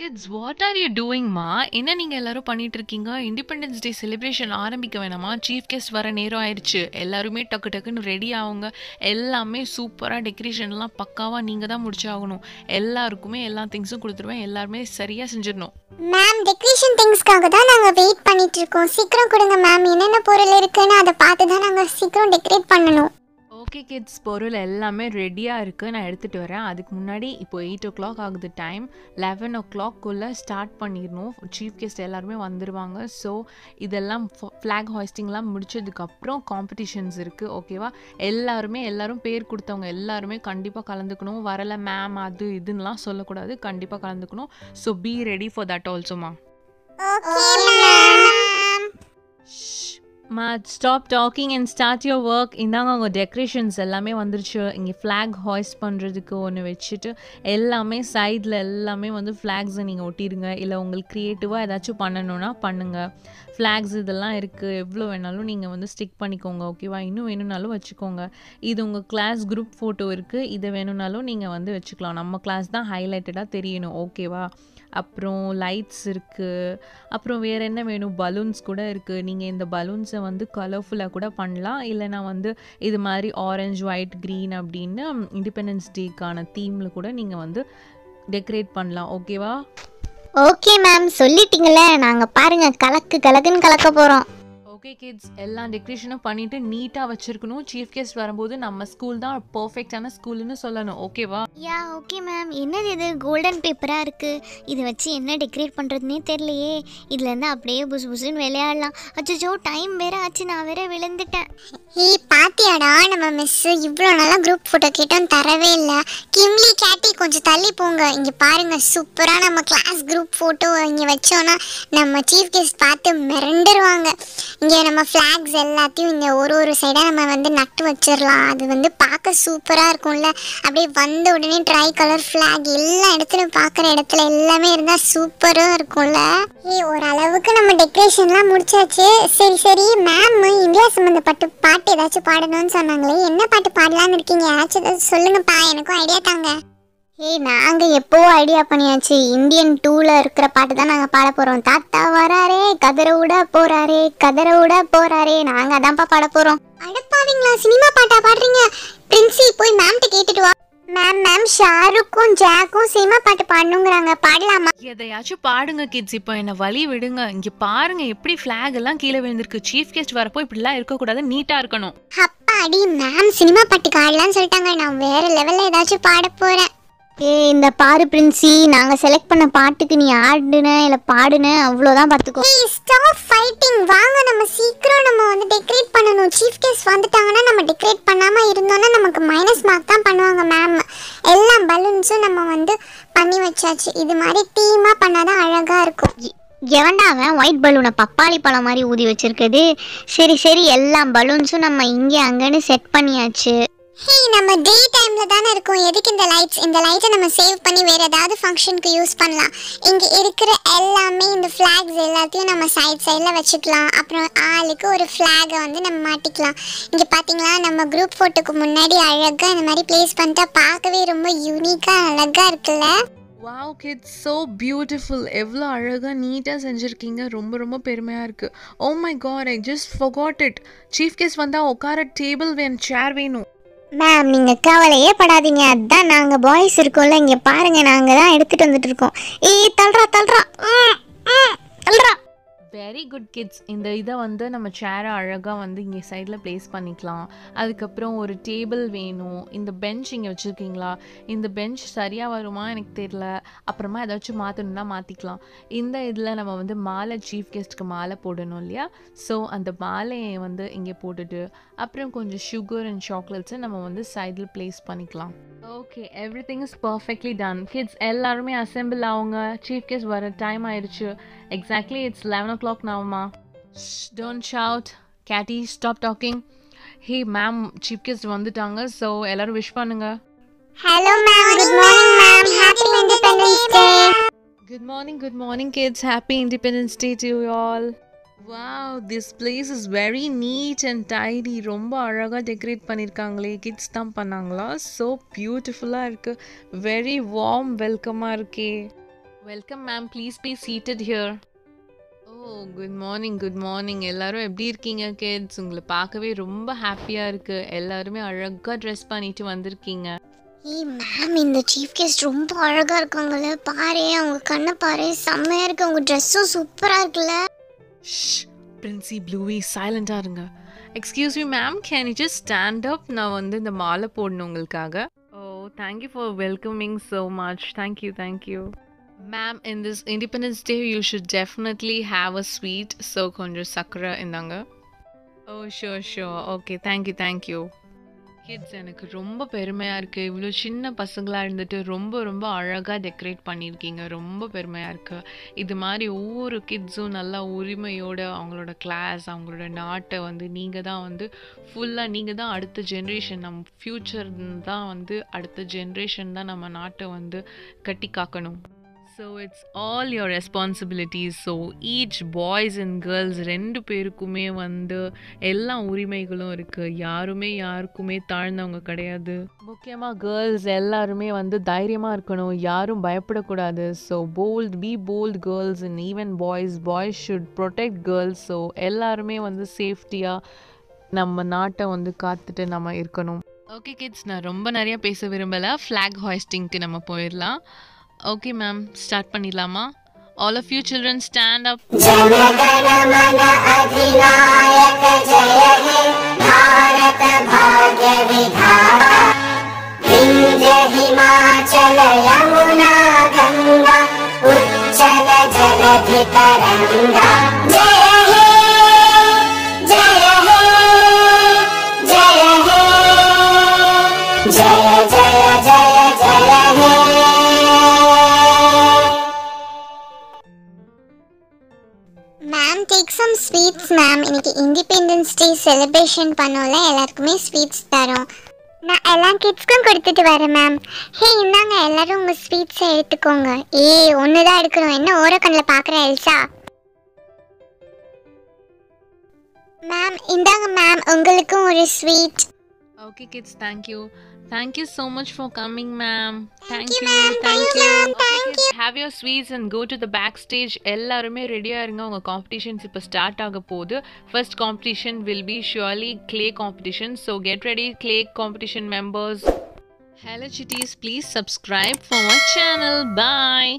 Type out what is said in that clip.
Kids what are you டூயிங்மா? என்ன நீங்கள் எல்லாரும் பண்ணிட்டு இருக்கீங்க? இண்டிபெண்டன்ஸ் டே செலிப்ரேஷன் ஆரம்பிக்க வேணாமா? சீஃப் கெஸ்ட் வர நேரம் ஆயிடுச்சு. எல்லாருமே டக்கு டக்குன்னு ரெடி ஆகுங்க. எல்லாமே சூப்பராக டெக்கரேஷன்லாம் பக்காவாக நீங்கள் தான் முடிச்சாகணும். எல்லாருக்குமே எல்லா திங்ஸும் கொடுத்துருவேன். எல்லாருமே சரியாக செஞ்சிடணும். மேம், டெக்கரேஷன் திங்ஸ்க்காக தான் நாங்கள் வெயிட் பண்ணிட்டு இருக்கோம். சீக்கிரம் கொடுங்க மேம். என்னென்ன பொருள் இருக்குன்னு அதை பார்த்து தான் நாங்கள் சீக்கிரம் டெக்கரேட் பண்ணணும். ஓகே கிட்ஸ், பொருள் எல்லாமே ரெடியாக இருக்குது. நான் எடுத்துகிட்டு வரேன். அதுக்கு முன்னாடி இப்போ 8 o'clock ஆகுது டைம். 11 o'clock ஸ்டார்ட் பண்ணிடணும். சீஃப் கெஸ்ட் எல்லாருமே வந்துடுவாங்க. ஸோ இதெல்லாம் ஃப்ளாக் ஹாய்ஸ்டிங்லாம் முடிச்சதுக்கப்புறம் காம்படிஷன்ஸ் இருக்குது. ஓகேவா? எல்லாரும் பேர் கொடுத்தவங்க எல்லாருமே கண்டிப்பாக கலந்துக்கணும். வரல மேம் அது இதுன்னெலாம் சொல்லக்கூடாது. கண்டிப்பாக கலந்துக்கணும். So be ready for that ஆல்சோமா. Stop talking and start your work. இந்தாங்க அவங்க டெக்கரேஷன்ஸ் எல்லாமே வந்துருச்சு. இங்கே ஃப்ளாக் ஹாய்ஸ்ட் பண்ணுறதுக்கு ஒன்று வச்சுட்டு எல்லாமே சைடில் எல்லாமே ஃப்ளாக்ஸை நீங்கள் ஒட்டிடுங்க. இல்லை உங்களுக்கு க்ரியேட்டிவாக ஏதாச்சும் பண்ணணுன்னா பண்ணுங்கள். ஃப்ளாக்ஸ் இதெல்லாம் இருக்குது. எவ்வளோ வேணாலும் நீங்கள் ஸ்டிக் பண்ணிக்கோங்க. ஓகேவா? இன்னும் வேணும்னாலும் வச்சுக்கோங்க. இது உங்கள் கிளாஸ் குரூப் ஃபோட்டோ இருக்குது. இதை வேணும்னாலும் நீங்கள் வச்சுக்கலாம். நம்ம கிளாஸ் தான் ஹைலைட்டடாக தெரியணும். ஓகேவா? அப்புறம் லைட்ஸ் இருக்குது. அப்புறம் வேறு என்ன வேணும்? பலூன்ஸ் கூட இருக்குது. நீங்கள் இந்த பலூன்ஸை கலர்ஃபுல்லாக கூட பண்ணலாம். இல்லைனா இது மாதிரி ஆரஞ்சு, ஒயிட், க்ரீன் அப்படின்னு இண்டிபெண்டன்ஸ் டேக்கான தீமில் கூட நீங்கள் டெக்கரேட் பண்ணலாம். ஓகேவா? ஓகே மேம், சொல்லிட்டீங்களே. நாங்கள் பாருங்கள் கலக்குன்னு கலக்க போகிறோம். ஓகே கிட்ஸ், எல்லா டெக்கரேஷனும் பண்ணிவிட்டு நீட்டாக வச்சுருக்கணும். சீஃப் கெஸ்ட் வரும்போது நம்ம ஸ்கூல் தான் பர்ஃபெக்டான ஸ்கூல்னு சொல்லணும். ஓகேவா? Yeah okay ma'am. என்னது இது கோல்டன் பேப்பராக இருக்குது? இதை வச்சு என்ன டெக்கரேட் பண்ணுறதுனே தெரியலையே. இதுலேருந்து அப்படியே புசு புசுன்னு விளையாடலாம். அச்சோ, டைம் வேறு ஆச்சு. நான் வேற விழுந்துட்டேன். பாத்தியாடா, நம்ம மிஸ்ஸு இவ்வளோ நல்லா குரூப் ஃபோட்டோ கேட்டோம், தரவே இல்லை. கிம்லி, கேட்டி கொஞ்சம் தள்ளி போங்க. இங்கே பாருங்கள், சூப்பராக நம்ம கிளாஸ் குரூப் ஃபோட்டோ இங்கே வச்சோன்னா நம்ம சீஃப் கெஸ்ட் பார்த்து மிரண்டுருவாங்க. இங்கே நம்ம ஃப்ளாக்ஸ் எல்லாத்தையும் இந்த ஒரு சைடாக நம்ம நட்டு வச்சிடலாம். அது பார்க்க சூப்பராக இருக்கும்ல. அப்படியே வந்த உடனே ட்ரை கலர் ஃப்ளாக் எல்லா இடத்துலையும் பார்க்குற இடத்துல எல்லாமே இருந்தால் சூப்பராக இருக்கும்ல. ஓரளவுக்கு நம்ம டெக்கரேஷன்லாம் முடிச்சாச்சு. சரி மேம், இந்தியா சம்மந்தப்பட்ட பாட்டு ஏதாச்சும் பாடணும்னு சொன்னாங்களே, என்ன பாட்டு பாடலான்னு இருக்கீங்க? ஏதாச்சும் ஏதாச்சும் சொல்லுங்கப்பா, எனக்கும் ஐடியா தாங்க. நாங்கள் எப்போவோ ஐடியா பண்ணியாச்சு. இந்தியன் 2ல் இருக்கிற பாட்டு தான் நாங்கள் பாட போகிறோம். தாத்தா வராரே, கதற விட போகிறாரே. நாங்கள் அதான்ப்பா பாட போகிறோம். அடப்பாவீங்களா, சினிமா பாட்டா பாடுறீங்க? பிரின்சி, போய் மேம்கிட்ட கேட்டுட்டு வா. மேம், ஷாருக்கும் ஜாக்கும் சினிமா பாட்டு பாடணுங்கிறாங்க. பாடலாமா? எதையாச்சும் பாடுங்க கிட்ஸ். இப்போ என்ன வழி விடுங்க. இங்கே பாருங்க எப்படி ஃப்ளாக் எல்லாம் கீழே விழுந்திருக்கு. சீஃப் கெஸ்ட் வரப்போ இப்படிலாம் இருக்கக்கூடாது, நீட்டாக இருக்கணும். அப்பாடி, மேம் சினிமா பாட்டுக்கு ஆடலான்னு சொல்லிட்டாங்க. நான் வேற லெவலில் ஏதாச்சும் பாட போகிறேன். இந்த பாரு பிரின்சி, நாங்கள் செலக்ட் பண்ண பாட்டுக்கு நீ ஆடுன இல்லை பாடுன அவ்வளோதான் பார்த்துக்கோ. Stop fighting. வாங்க நம்ம சீக்கிரம் நம்ம டெக்கரேட் பண்ணணும். சீஃப் கெஸ்ட் வந்துட்டாங்கன்னா நம்ம டெக்கரேட் பண்ணாமல் இருந்தோன்னா நமக்கு மைனஸ் மார்க் தான் பண்ணுவாங்க மேம். எல்லா பலூன்ஸும் நம்ம பண்ணி வச்சாச்சு. இது மாதிரி டீமாக பண்ணாதான் அழகாக இருக்கும். எவன்டா அவன் ஒயிட் பலூனை பப்பாளி பழம் மாதிரி ஊதி வச்சிருக்குது? சரி, எல்லா பலூன்ஸும் நம்ம இங்கே அங்கேன்னு செட் பண்ணியாச்சு. நம்ம டே டைம்ல தானே இருக்கோம். எதுக்கு இந்த லைட்ஸ்? இந்த லைட்டை நம்ம சேவ் பண்ணி வேற ஏதாவது ஃபங்க்ஷனுக்கு யூஸ் பண்ணலாம். இங்கே இருக்கிற எல்லாமே இந்த ஃப்ளாக்ஸ் எல்லாத்தையும் நம்ம சைடில் வச்சுக்கலாம். அப்புறம் ஆளுக்கு ஒரு ஃப்ளாகை நம்ம மாட்டிக்கலாம். இங்கே பார்த்தீங்களா, நம்ம குரூப் ஃபோட்டோக்கு முன்னாடி அழகாக இந்த மாதிரி பிளேஸ் பண்ணிட்டா பார்க்கவே ரொம்ப யூனிக்காக அழகாக இருக்குல்ல. Wow kids, so beautiful. எவ்வளோ அழகாக நீட்டாக செஞ்சுருக்கீங்க. ரொம்ப பெருமையாக இருக்குது. Oh my God, I just forgot it. Chief guest வந்தால் உட்கார டேபிள் வேணும், சேர் வேணும். மேம், நீங்கள் கவலையே படாதீங்க. அதுதான் நாங்கள் பாய்ஸ் இருக்கோம்ல, இங்கே பாருங்கள், நாங்கள் தான் எடுத்துகிட்டு வந்துட்டு இருக்கோம். தள்ளுறா. Very good kids. இந்த இதை நம்ம சேரை அழகாக இங்கே சைடில் ப்ளேஸ் பண்ணிக்கலாம். அதுக்கப்புறம் ஒரு டேபிள் வேணும். இந்த பெஞ்ச் இங்கே வச்சுருக்கீங்களா? இந்த பெஞ்ச் சரியாக வருமா எனக்கு தெரியல. அப்புறமா ஏதாச்சும் மாற்றணுன்னா மாற்றிக்கலாம். இந்த இதில் நம்ம மாலை, சீஃப் கெஸ்ட்டுக்கு மாலை போடணும் இல்லையா? ஸோ அந்த மாலையை இங்கே போட்டுட்டு அப்புறம் கொஞ்சம் சுகர் அண்ட் சாக்லேட்ஸை நம்ம சைடில் ப்ளேஸ் பண்ணிக்கலாம். Okay, everything is perfectly done. Kids எல்லாருமே அசெம்பிள் ஆகுங்க. சீஃப் கெஸ்ட் வர டைம் ஆயிடுச்சு. எக்ஸாக்ட்லி இட்ஸ் 11 o'clock nowமா. Don't shout. Catty, stop talking. Hey ma'am, chief guest வந்துட்டாங்க. ஸோ எல்லாரும் விஷ் பண்ணுங்க. Hello ma'am, good morning ma'am. Happy independence day. Good morning kids. Happy Independence Day to you all. Wow, this place is very neat and tidy. ரொம்ப அழகாக decorate பண்ணியிருக்காங்களே. Kids தான் பண்ணாங்களா? So பியூட்டிஃபுல்லாக இருக்குது. Very warm வெல்கமாக இருக்கே. Welcome ma'am. Please be seated here. Oh good morning, good morning. எல்லாரும் எப்படி இருக்கீங்க கிட்ஸ்? உங்களை பார்க்கவே ரொம்ப ஹாப்பியாக இருக்குது. எல்லாருமே அழகாக ட்ரெஸ் பண்ணிட்டு வந்திருக்கீங்க. ஏய் மேம், இந்த சீஃப் கெஸ்ட் ரொம்ப அழகாக இருக்காங்கல்ல, பாரு அவங்க கண்ணை பாரு, செம்மையாக இருக்கு. அவங்க ட்ரெஸ்ஸும் சூப்பராக இருக்குல்ல. பிரின்சி ப்ளூவி சைலண்டாக இருங்க. Excuse me ma'am, can you just stand up? நான் வந்து இந்த மாலை போடணும் உங்களுக்காக. ஓ thank you for welcoming so much. Thank you. Ma'am, in this Independence Day, you should definitely have a sweet. So, konja sakra indanga. Oh, sure. Okay, thank you. Kids, எனக்கு ரொம்ப பெருமையாக இருக்குது. இவ்வளோ சின்ன பசங்களாக இருந்துட்டு ரொம்ப ரொம்ப அழகாக டெக்கரேட் பண்ணியிருக்கீங்க. ரொம்ப பெருமையாக இருக்குது. இது மாதிரி ஒவ்வொரு கிட்ஸும் நல்லா உரிமையோடு அவங்களோட கிளாஸ், அவங்களோட நாட்டை வந்து நீங்கள் தான் வந்து ஃபுல்லாக நீங்கள் தான் அடுத்த ஜென்ரேஷன், நம்ம ஃப்யூச்சர் தான் வந்து அடுத்த ஜென்ரேஷன் தான் நம்ம நாட்டை வந்து கட்டி காக்கணும். So it's all your responsibilities. So each boys and girls ரெண்டு பேருக்குமே வந்து எல்லா உரிமைகளும் இருக்குது. யாருக்குமே தாழ்ந்தவங்க கிடையாது. முக்கியமாக கேர்ள்ஸ் எல்லாருமே வந்து தைரியமாக இருக்கணும், யாரும் பயப்படக்கூடாது. So B bolt girls and even boys should protect girls. So எல்லாருமே வந்து சேஃப்டியாக நம்ம நாட்டை வந்து காத்துட்டு நம்ம இருக்கணும். ஓகே கிட்ஸ், நான் ரொம்ப நிறைய பேச விரும்பலை. ஃப்ளாக் ஹாய்ஸ்டிங்க்கு நம்ம போயிடலாம். Okay ma'am, start பண்ணிடலாமா? All of you children stand up. Janagana adhinayaka jaya he bharat bhagya vidhata vindhya himachala yamuna ganga uchchala jaladhi taranga jaya he jaya he jaya he jaya jaya jaya jaya he. Ma'am, take some sweets ma'am. இன்னைக்கு independence day celebration பண்ணோம்ல, எல்லாருக்குமே sweets தரோம். நான் எல்லா கிட்ஸ்க்கும் கொடுத்துட்டு வரேன் ma'am. ஹே இந்தாங்க, எல்லாரும் உங்கள் ஸ்வீட்ஸை எடுத்துக்கோங்க. ஒன்று தான் எடுக்கணும், என்ன ஓரக்கண்ணில் பார்க்குற எல்சா? மேம் இந்தாங்க மேம், உங்களுக்கும் ஒரு sweet. Okay kids, thank you so much for coming ma'am. Thank you ma'am. Thank you. Have your sweets and go to the backstage. எல்லாருமே ரெடியா இருங்க, உங்க காம்படிஷன்ஸ் இப்போ ஸ்டார்ட் ஆக போகுது. First competition will be surely clay competition, so get ready clay competition members. Hello chitties, please subscribe for my channel. Bye.